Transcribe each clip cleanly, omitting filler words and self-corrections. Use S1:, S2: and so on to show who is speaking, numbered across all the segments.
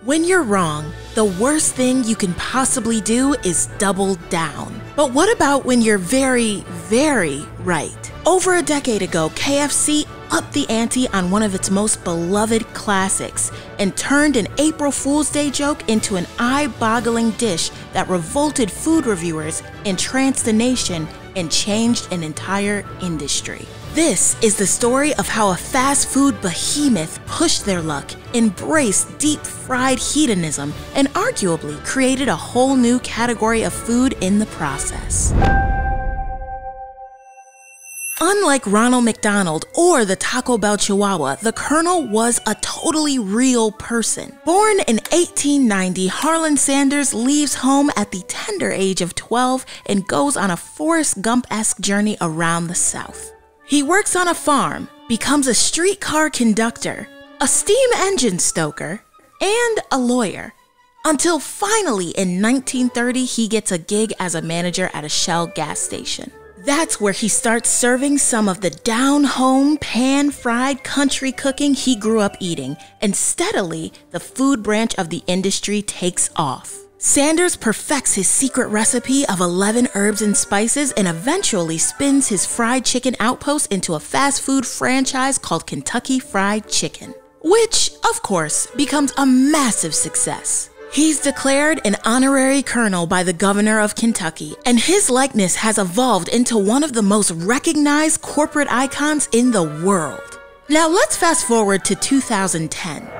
S1: When you're wrong, the worst thing you can possibly do is double down. But what about when you're very, very right? Over a decade ago, KFC upped the ante on one of its most beloved classics and turned an April Fool's Day joke into an eye-boggling dish that revolted food reviewers, entranced the nation, and changed an entire industry. This is the story of how a fast food behemoth pushed their luck, embraced deep-fried hedonism, and arguably created a whole new category of food in the process. Unlike Ronald McDonald or the Taco Bell Chihuahua, the Colonel was a totally real person. Born in 1890, Harlan Sanders leaves home at the tender age of 12 and goes on a Forrest Gump-esque journey around the South. He works on a farm, becomes a streetcar conductor, a steam engine stoker, and a lawyer. Until finally in 1930, he gets a gig as a manager at a Shell gas station. That's where he starts serving some of the down-home, pan-fried country cooking he grew up eating, and steadily, the food branch of the industry takes off. Sanders perfects his secret recipe of 11 herbs and spices and eventually spins his fried chicken outpost into a fast food franchise called Kentucky Fried Chicken, which, of course, becomes a massive success. He's declared an honorary colonel by the governor of Kentucky, and his likeness has evolved into one of the most recognized corporate icons in the world. Now let's fast forward to 2010.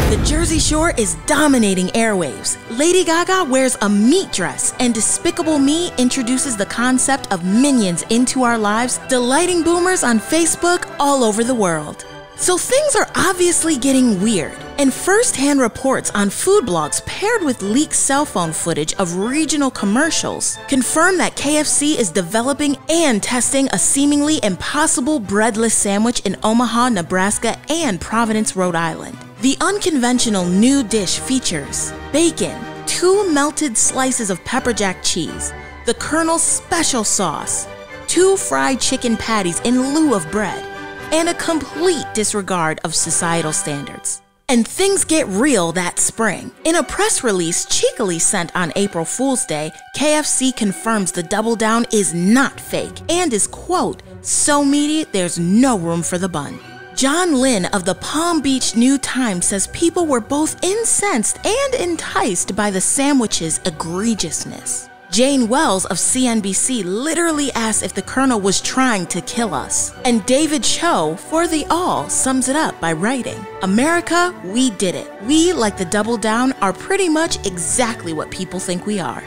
S1: The Jersey Shore is dominating airwaves. Lady Gaga wears a meat dress, and Despicable Me introduces the concept of minions into our lives, delighting boomers on Facebook all over the world. So things are obviously getting weird, and first-hand reports on food blogs paired with leaked cell phone footage of regional commercials confirm that KFC is developing and testing a seemingly impossible breadless sandwich in Omaha, Nebraska and Providence, Rhode Island. The unconventional new dish features bacon, 2 melted slices of pepper jack cheese, the Colonel's special sauce, 2 fried chicken patties in lieu of bread, and a complete disregard of societal standards. And things get real that spring. In a press release cheekily sent on April Fool's Day, KFC confirms the Double Down is not fake and is, quote, so meaty there's no room for the bun. John Lynn of the Palm Beach New Times says people were both incensed and enticed by the sandwich's egregiousness. Jane Wells of CNBC literally asked if the Colonel was trying to kill us. And David Cho, for the All, sums it up by writing, America, we did it. We, like the Double Down, are pretty much exactly what people think we are.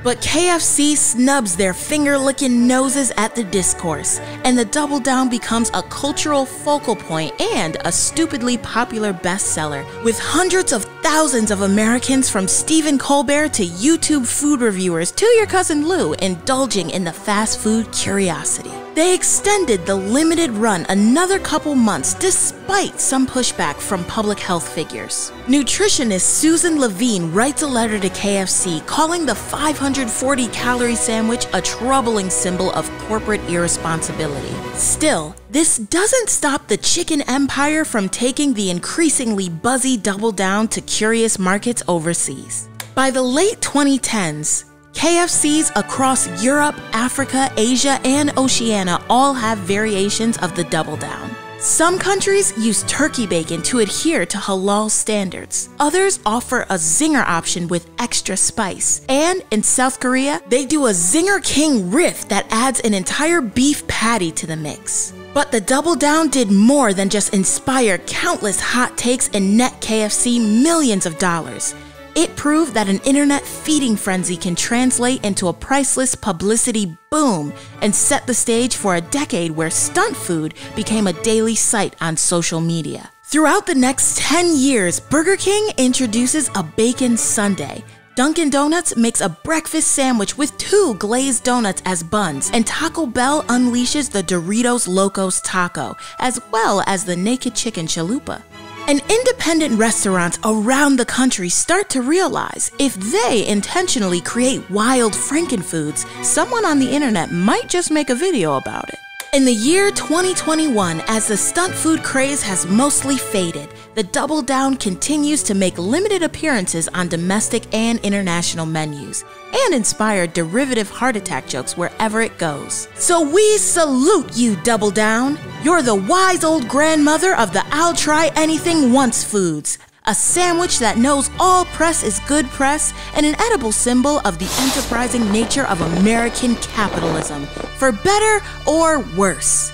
S1: But KFC snubs their finger-licking noses at the discourse, and the Double Down becomes a cultural focal point and a stupidly popular bestseller, with hundreds of thousands of Americans from Stephen Colbert to YouTube food reviewers to your cousin Lou indulging in the fast food curiosity. They extended the limited run another couple months despite some pushback from public health figures. Nutritionist Susan Levine writes a letter to KFC calling the 540-calorie sandwich a troubling symbol of corporate irresponsibility. Still, this doesn't stop the chicken empire from taking the increasingly buzzy Double Down to curious markets overseas. By the late 2010s, KFCs across Europe, Africa, Asia, and Oceania all have variations of the Double Down. Some countries use turkey bacon to adhere to halal standards. Others offer a zinger option with extra spice. And in South Korea, they do a Zinger King riff that adds an entire beef patty to the mix. But the Double Down did more than just inspire countless hot takes and net KFC millions of dollars. It proved that an internet feeding frenzy can translate into a priceless publicity boom and set the stage for a decade where stunt food became a daily sight on social media. Throughout the next 10 years, Burger King introduces a bacon sundae. Dunkin' Donuts makes a breakfast sandwich with 2 glazed donuts as buns, and Taco Bell unleashes the Doritos Locos Taco, as well as the Naked Chicken Chalupa. And independent restaurants around the country start to realize if they intentionally create wild frankenfoods, someone on the internet might just make a video about it. In the year 2021, as the stunt food craze has mostly faded, the Double Down continues to make limited appearances on domestic and international menus and inspire derivative heart attack jokes wherever it goes. So we salute you, Double Down. You're the wise old grandmother of the I'll try anything once foods. A sandwich that knows all press is good press, and an edible symbol of the enterprising nature of American capitalism, for better or worse.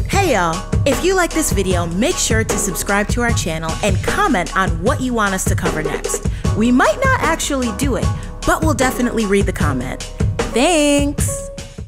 S1: Hey y'all, if you like this video, make sure to subscribe to our channel and comment on what you want us to cover next. We might not actually do it, but we'll definitely read the comment. Thanks!